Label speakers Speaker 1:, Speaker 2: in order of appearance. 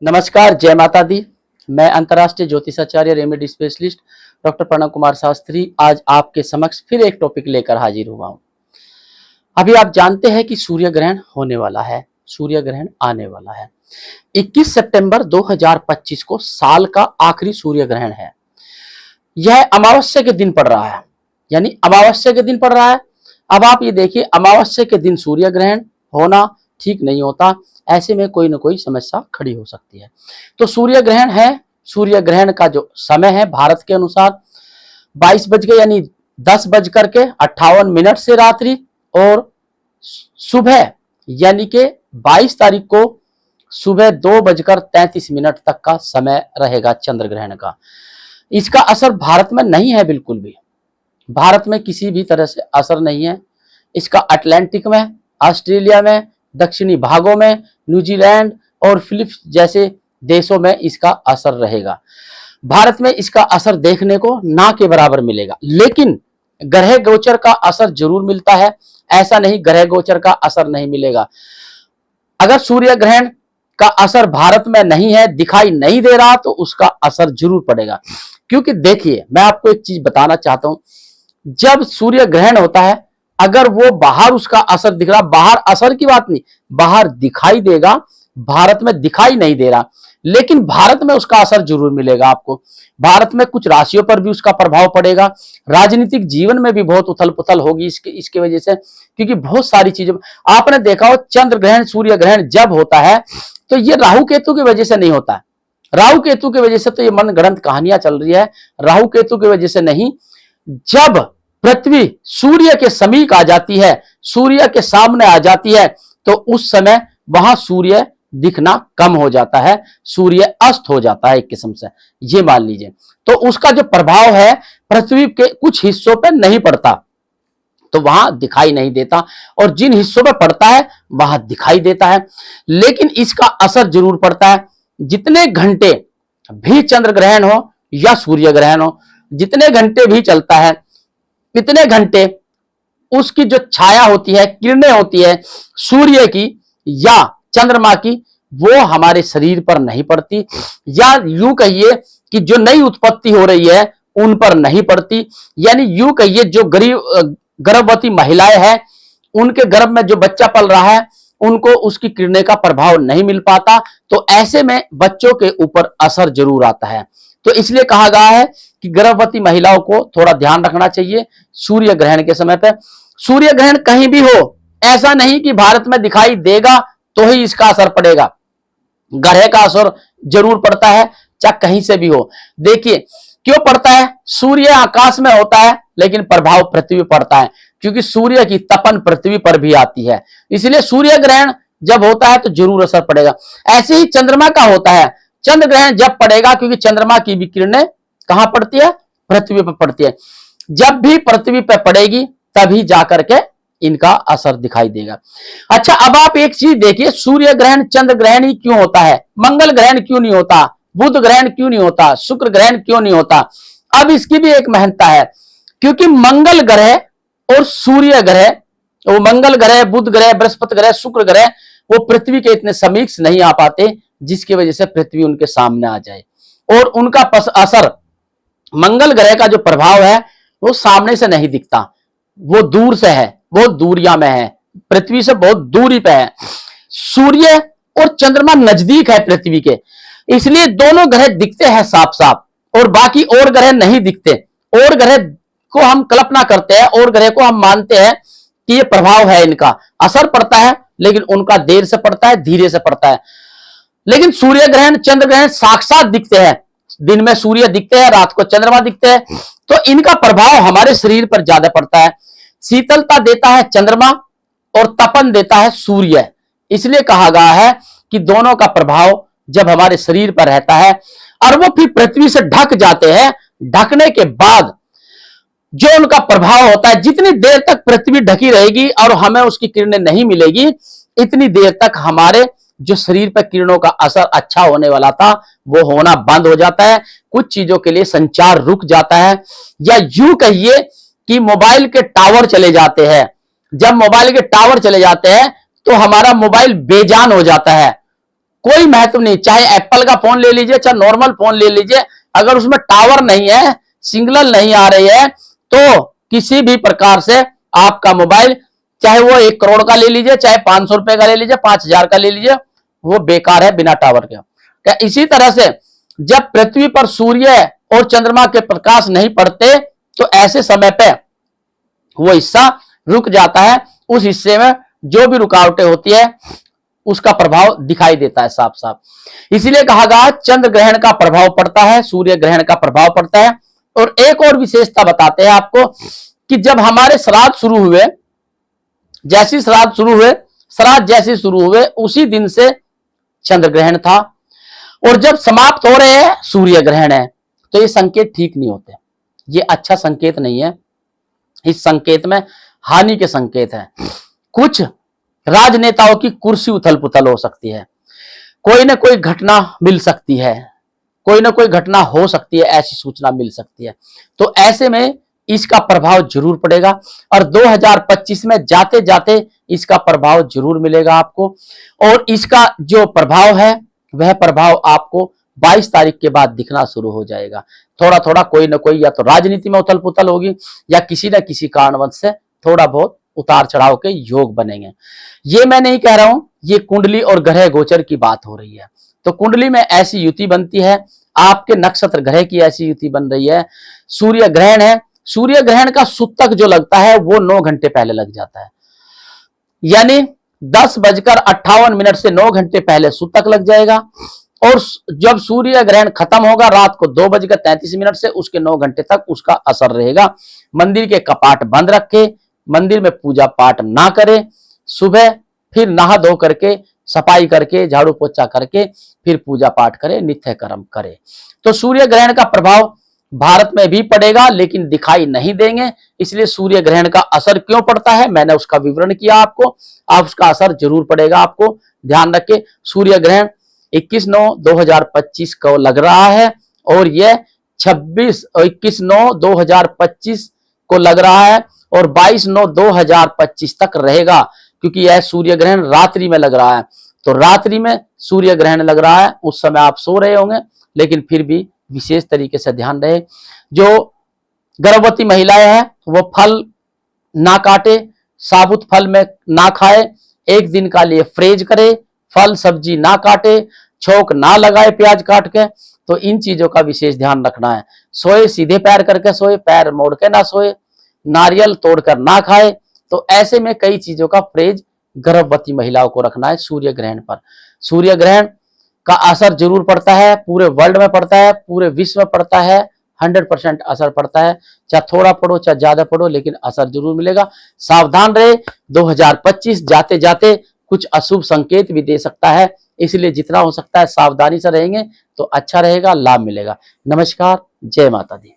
Speaker 1: नमस्कार, जय माता दी। मैं अंतर्राष्ट्रीय ज्योतिषाचार्य remedy specialist doctor Pranav Kumar Shastri आज आपके समक्ष फिर एक टॉपिक लेकर हाजिर हुआ हूं। अभी आप जानते हैं कि सूर्य ग्रहण होने वाला है, सूर्य ग्रहण आने वाला है। 21 सितंबर 2025 को साल का आखिरी सूर्य ग्रहण है। यह अमावस्या के दिन पड़ रहा है, यानी अमावस्या के दिन पड़ रहा है। अब आप ये देखिए, अमावस्या के दिन सूर्य ग्रहण होना ठीक नहीं होता, ऐसे में कोई ना कोई समस्या खड़ी हो सकती है। तो सूर्य ग्रहण है, सूर्य ग्रहण का जो समय है भारत के अनुसार 22 बज के यानी 10:58 से रात्रि, और सुबह यानी कि 22 तारीख को सुबह 2:33 तक का समय रहेगा चंद्र ग्रहण का। इसका असर भारत में नहीं है, बिल्कुल भी भारत में किसी भी तरह से असर नहीं है। इसका अटलांटिक में, ऑस्ट्रेलिया में, दक्षिणी भागों में, न्यूजीलैंड और फिलीपींस जैसे देशों में इसका असर रहेगा। भारत में इसका असर देखने को ना के बराबर मिलेगा, लेकिन ग्रह गोचर का असर जरूर मिलता है। ऐसा नहीं ग्रह गोचर का असर नहीं मिलेगा। अगर सूर्य ग्रहण का असर भारत में नहीं है, दिखाई नहीं दे रहा, तो उसका असर जरूर पड़ेगा। क्योंकि देखिए, मैं आपको एक चीज बताना चाहता हूं, जब सूर्य ग्रहण होता है, अगर वो बाहर उसका असर दिख रहा, बाहर असर की बात नहीं, बाहर दिखाई देगा, भारत में दिखाई नहीं दे रहा, लेकिन भारत में उसका असर जरूर मिलेगा आपको। भारत में कुछ राशियों पर भी उसका प्रभाव पड़ेगा, राजनीतिक जीवन में भी बहुत उथल पुथल होगी इसके वजह से, क्योंकि बहुत सारी चीजें आपने देखा हो, चंद्र ग्रहण सूर्य ग्रहण जब होता है तो ये राहु केतु की वजह से नहीं होता है। राहु केतु की वजह से तो ये मनगढ़ंत कहानियां चल रही है, राहु केतु की वजह से नहीं। जब पृथ्वी सूर्य के समीप आ जाती है, सूर्य के सामने आ जाती है, तो उस समय वहां सूर्य दिखना कम हो जाता है, सूर्य अस्त हो जाता है एक किस्म से, ये मान लीजिए। तो उसका जो प्रभाव है पृथ्वी के कुछ हिस्सों पे नहीं पड़ता, तो वहां दिखाई नहीं देता, और जिन हिस्सों पे पड़ता है वहां दिखाई देता है। लेकिन इसका असर जरूर पड़ता है। जितने घंटे भी चंद्र ग्रहण हो या सूर्य ग्रहण हो, जितने घंटे भी चलता है, इतने घंटे उसकी जो छाया होती है, किरणें होती है सूर्य की या चंद्रमा की, वो हमारे शरीर पर नहीं पड़ती, या यूं कहिए कि जो नई उत्पत्ति हो रही है उन पर नहीं पड़ती। यानी यूं कहिए, जो गर्भवती महिलाएं हैं, उनके गर्भ में जो बच्चा पल रहा है, उनको उसकी किरणें का प्रभाव नहीं मिल पाता। तो ऐसे में बच्चों के ऊपर असर जरूर आता है। तो इसलिए कहा गया है कि गर्भवती महिलाओं को थोड़ा ध्यान रखना चाहिए सूर्य ग्रहण के समय पे। सूर्य ग्रहण कहीं भी हो, ऐसा नहीं कि भारत में दिखाई देगा तो ही इसका असर पड़ेगा, ग्रह का असर जरूर पड़ता है, चाहे कहीं से भी हो। देखिए क्यों पड़ता है, सूर्य आकाश में होता है लेकिन प्रभाव पृथ्वी पड़ता है, क्योंकि सूर्य की तपन पृथ्वी पर भी आती है, इसलिए सूर्य ग्रहण जब होता है तो जरूर असर पड़ेगा। ऐसे ही चंद्रमा का होता है, चंद्र ग्रहण जब पड़ेगा, क्योंकि चंद्रमा की भी किरणें कहां पड़ती है, पृथ्वी पर पड़ती है। जब भी पृथ्वी पर पड़ेगी तभी जाकर के इनका असर दिखाई देगा। अच्छा, अब आप एक चीज देखिए, सूर्य ग्रहण चंद्र ग्रहण ही क्यों होता है, मंगल ग्रहण क्यों नहीं होता, बुध ग्रहण क्यों नहीं होता, शुक्र ग्रहण क्यों नहीं होता? अब इसकी भी एक महत्ता है, क्योंकि मंगल ग्रह और सूर्य ग्रह, वो मंगल ग्रह, बुध ग्रह, बृहस्पति ग्रह, शुक्र ग्रह, वो पृथ्वी के इतने समीप नहीं आ पाते, जिसकी वजह से पृथ्वी उनके सामने आ जाए, और उनका असर, मंगल ग्रह का जो प्रभाव है वो सामने से नहीं दिखता, वो दूर से है, बहुत दूरिया में है, पृथ्वी से बहुत दूरी पे है। सूर्य और चंद्रमा नजदीक है पृथ्वी के, इसलिए दोनों ग्रह दिखते हैं साफ साफ, और बाकी और ग्रह नहीं दिखते। और ग्रह को हम कल्पना करते हैं, और ग्रह को हम मानते हैं कि ये प्रभाव है, इनका असर पड़ता है, लेकिन उनका देर से पड़ता है, धीरे से पड़ता है। लेकिन सूर्य ग्रहण चंद्र ग्रहण साक्षात दिखते हैं, दिन में सूर्य दिखते हैं, रात को चंद्रमा दिखते हैं, तो इनका प्रभाव हमारे शरीर पर ज्यादा पड़ता है। शीतलता देता है चंद्रमा और तपन देता है सूर्य, इसलिए कहा गया है कि दोनों का प्रभाव जब हमारे शरीर पर रहता है और वो फिर पृथ्वी से ढक जाते हैं, ढकने के बाद जो उनका प्रभाव होता है, जितनी देर तक पृथ्वी ढकी रहेगी और हमें उसकी किरणें नहीं मिलेगी, इतनी देर तक हमारे जो शरीर पर किरणों का असर अच्छा होने वाला था वो होना बंद हो जाता है। कुछ चीजों के लिए संचार रुक जाता है, या यूं कहिए कि मोबाइल के टावर चले जाते हैं। जब मोबाइल के टावर चले जाते हैं तो हमारा मोबाइल बेजान हो जाता है, कोई महत्व नहीं, चाहे एप्पल का फोन ले लीजिए, चाहे नॉर्मल फोन ले लीजिए, अगर उसमें टावर नहीं है, सिग्नल नहीं आ रही है, तो किसी भी प्रकार से आपका मोबाइल, चाहे वो 1 करोड़ का ले लीजिए, चाहे 500 रुपए का ले लीजिए, 5000 का ले लीजिए, वो बेकार है बिना टावर के। क्या इसी तरह से जब पृथ्वी पर सूर्य और चंद्रमा के प्रकाश नहीं पड़ते, तो ऐसे समय पे वो हिस्सा रुक जाता है, उस हिस्से में जो भी रुकावटें होती है उसका प्रभाव दिखाई देता है साफ साफ। इसीलिए कहा गया चंद्र ग्रहण का प्रभाव पड़ता है, सूर्य ग्रहण का प्रभाव पड़ता है। और एक और विशेषता बताते हैं आपको कि जब हमारे श्राद्ध शुरू हुए, जैसी श्राद्ध शुरू हुए, श्राद्ध जैसे शुरू हुए उसी दिन से चंद्र ग्रहण था, और जब समाप्त हो रहे हैं सूर्य ग्रहण है, तो ये संकेत ठीक नहीं होते, ये अच्छा संकेत नहीं है। इस संकेत में हानि के संकेत हैं। कुछ राजनेताओं की कुर्सी उथल पुथल हो सकती है, कोई ना कोई घटना मिल सकती है, कोई ना कोई घटना हो सकती है, ऐसी सूचना मिल सकती है। तो ऐसे में इसका प्रभाव जरूर पड़ेगा, और 2025 में जाते जाते इसका प्रभाव जरूर मिलेगा आपको। और इसका जो प्रभाव है वह प्रभाव आपको 22 तारीख के बाद दिखना शुरू हो जाएगा। थोड़ा थोड़ा कोई ना कोई, या तो राजनीति में उथल पुथल होगी, या किसी न किसी कारणवश से थोड़ा बहुत उतार चढ़ाव के योग बनेंगे। ये मैं नहीं कह रहा हूं, ये कुंडली और ग्रह गोचर की बात हो रही है। तो कुंडली में ऐसी युति बनती है, आपके नक्षत्र ग्रह की ऐसी युति बन रही है। सूर्य ग्रहण है, सूर्य ग्रहण का सूतक जो लगता है वो 9 घंटे पहले लग जाता है, यानी 10:58 से 9 घंटे पहले सूतक लग जाएगा। और जब सूर्य ग्रहण खत्म होगा रात को 2:33 से उसके 9 घंटे तक उसका असर रहेगा। मंदिर के कपाट बंद रखे, मंदिर में पूजा पाठ ना करें, सुबह फिर नहा धो करके, सफाई करके, झाड़ू पोछा करके फिर पूजा पाठ करें, नित्य कर्म करें। तो सूर्य ग्रहण का प्रभाव भारत में भी पड़ेगा, लेकिन दिखाई नहीं देंगे। इसलिए सूर्य ग्रहण का असर क्यों पड़ता है मैंने उसका विवरण किया आपको, आप उसका असर जरूर पड़ेगा आपको। ध्यान रखें, सूर्य ग्रहण 21/9/2025 को लग रहा है, और यह 21/9/2025 को लग रहा है, और 22/9/2025 तक रहेगा, क्योंकि यह सूर्य ग्रहण रात्रि में लग रहा है। तो रात्रि में सूर्य ग्रहण लग रहा है, उस समय आप सो रहे होंगे, लेकिन फिर भी विशेष तरीके से ध्यान रहे। जो गर्भवती महिलाएं हैं वो फल ना काटे, साबुत फल में ना खाए, एक दिन का लिए फ्रेज करे, फल सब्जी ना काटे, छोक ना लगाए प्याज काट के। तो इन चीजों का विशेष ध्यान रखना है। सोए सीधे पैर करके सोए, पैर मोड़ के ना सोए, नारियल तोड़कर ना खाए। तो ऐसे में कई चीजों का फ्रेज गर्भवती महिलाओं को रखना है सूर्य ग्रहण पर। सूर्य ग्रहण का असर जरूर पड़ता है, पूरे वर्ल्ड में पड़ता है, पूरे विश्व में पड़ता है, 100% असर पड़ता है। चाहे थोड़ा पढ़ो चाहे ज्यादा पढ़ो, लेकिन असर जरूर मिलेगा। सावधान रहे, 2025 जाते जाते कुछ अशुभ संकेत भी दे सकता है, इसलिए जितना हो सकता है सावधानी से रहेंगे तो अच्छा रहेगा, लाभ मिलेगा। नमस्कार, जय माता दी।